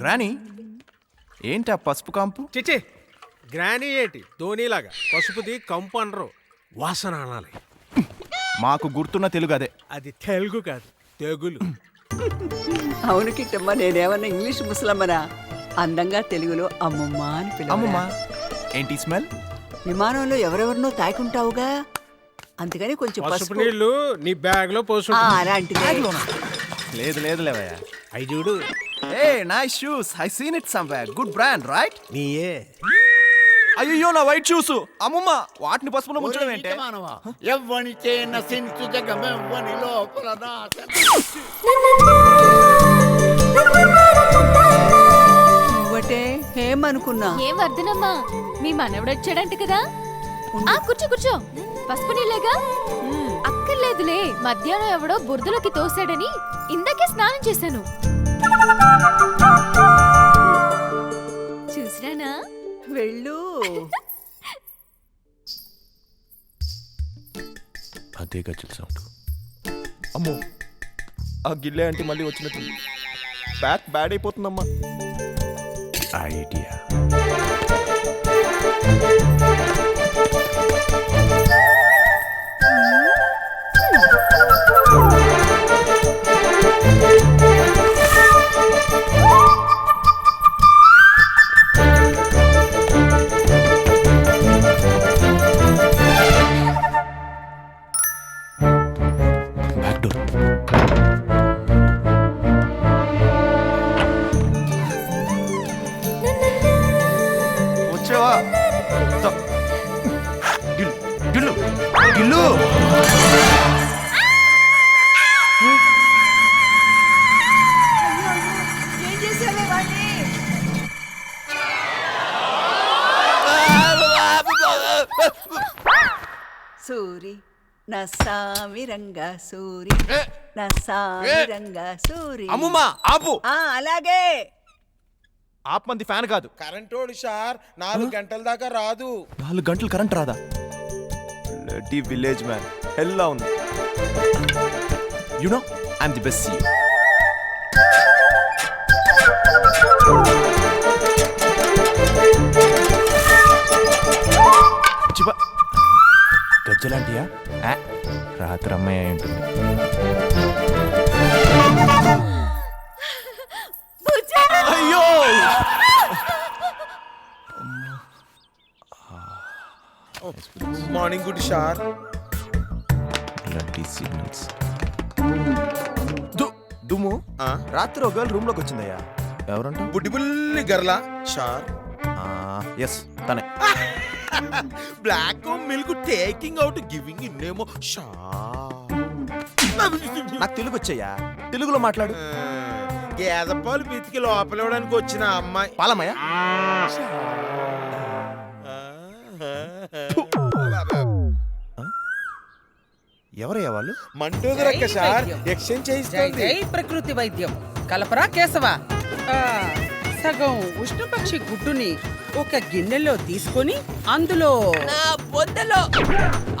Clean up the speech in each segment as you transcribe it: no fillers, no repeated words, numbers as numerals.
Granny ఏంటి ఆ పసుపు కాంపు? చిచి గ్రానీ ఏటి ధోనిలాగా పసుపుది కంపు అనరు, వాసన అనాలి. మాకు గుర్తున్న తెలుగు అదే. అది తెలుగు కాదు, తెగులు. అవును కిట్టమ్మ, నేనేమన్నా ఇంగ్లీష్ ముసలమ్మనా? అందంగా తెలుగులో అమ్మమ్మ అని అమ్మమ్మ పిలవ. ఏంటి స్మెల్? విమానంలో ఎవరెవరినో తాకుంటావుగా, అందుకని కొంచెం పసుపు పసుపు. నీళ్లు నీ బ్యాగ్ లో పోసు. అలాంటిదే. లేదు లేదు లేవయ్యా. అయి చూడు, a nice shoes, I seen it somewhere. Good brand right? నీయే. అయ్యో నా వైట్ షూస్. అమ్మమ్మ వాటిని పసుపులో ముంచడం ఏంటి? ఎవ్వనిచే నశించు జగమెవ్వని లోపల నువ్వటే ఏమనుకున్నా? ఏం వర్ధనమ్మా, మీ మనవడొచ్చాడంట కదా. ఆ కూర్చో కూర్చో, పసుపు నీళ్ళేగా. అక్కర్లేదులే, మధ్యాహ్నం ఎవడో బురదలోకి తోసాడని ఇందాకే స్నానం చేశాను. చూసిరానా? వెళ్ళు. అదే గజ్జల సౌండ్. అమ్మో, ఆ గిల్లే అంటే మళ్ళీ వచ్చినట్టు. బ్యాక్ బ్యాడ్ అయిపోతుందమ్మా. ఐడియా. వచ్చావా? గిల్లు గిల్లు. ఏం చేశావే వాణ్ణి? సూరి నా సామిరంగా సూరి, నా సామిరంగా సూరి. అమ్మమ్మ ఆపు. అలాగే. ఆపమంది ఫ్యాన్ కాదు. కరెంటోడు సార్ 4 గంటల దాకా రాదు. 4 గంటలు కరెంట్ రాదా? బ్లడీ విలేజ్ మ్యాన్, హెల్లా ఉంది. You know I'm the best CEO. చిపా గజ్జలాంటియా? రాత్రి అమ్మాయి అయి ఉంటుంది. అయ్యో morning good sir. Bloody signals. దుమ్ము. రాత్రి ఒక గర్ల్ రూమ్ లోకి వచ్చిందయ్యా. ఎవరంట? బుడ్డిబుల్లి గర్లా సార్. ఎస్ తనే. Black milk taking out giving ఇన్నేమో నాకు తెలుగు వచ్చాయా? తెలుగులో మాట్లాడు. గేదె పాలు పితికి లోపలివ్వడానికి వచ్చిన అమ్మాయి పాలమ్మయ్య. ఎవరయ్యా వాళ్ళు? మంటోదరక్క సార్, ఎక్స్చేంజ్ చేయిస్తుంది. ప్రకృతి వైద్యం కలపరా కేశవ. సగం ఉష్ణపక్షి గుడ్డుని ఒక గిన్నెలో తీసుకొని అందులో నా పొద్దలో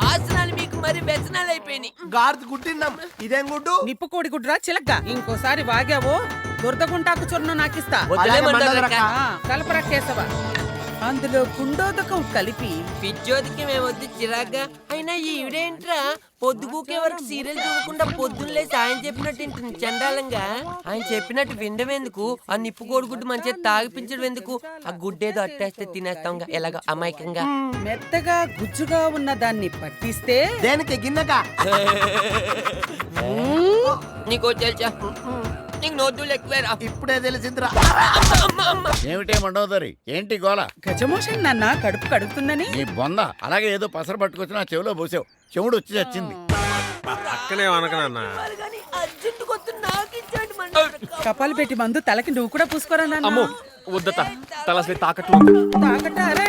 ఆసనాలు మీకు మరి వ్యసనాలు అయిపోయినాయి. గార్త్ గుడ్డిన్నాం. ఇదేం గుడ్డు? నిప్పుకోడి గుడ్రా చిలక. ఇంకోసారి వాగావో దురదగుంటాకు చొన్ను నాకిస్తా. కలపరా కేశవ. అందులో కుండోదకం కలిపి పిచ్చోదికి మేమొద్దు చిరాగ్గా. అయినా ఈవిడేంట్రా పొద్దుగూకే వరకు సీరియల్ చూడకుండా పొద్దున్నే సాయం చెప్పినట్టు ఇంటుంది చండాలంగా. ఆయన చెప్పినట్టు వినడమేందుకు, ఆ నిప్పు కోడిగుడ్డు మంచిగా తాగిపించడం ఎందుకు? ఆ గుడ్డేదో అట్టేస్తే తినేస్తాంగా ఎలాగ అమాయకంగా. మెత్తగా గుజ్జుగా ఉన్న దాన్ని పట్టిస్తే దేనికి గిన్నెగా? నీకో తెలుసా, నీకు నోతులు ఎక్కువేరా. ఇప్పుడే తెలిసిందిరా. ఏమిటే మండోదరి, ఏంటి గోల? గజమోషన్ నాన్న కడుపు కడుగుతుందని. నీ బొంద అలాగే ఏదో పసర పట్టుకొచ్చి నా చెవిలో పోసావు. చెవుడు వచ్చి చచ్చింది. పక్కనే అనకనన్నా. కపాలు పెట్టి మందు తలకి నువ్వు కూడా పూసుకోరా నాన్న. వద్దత తలస్వే తాకట్టు. తాకట అరే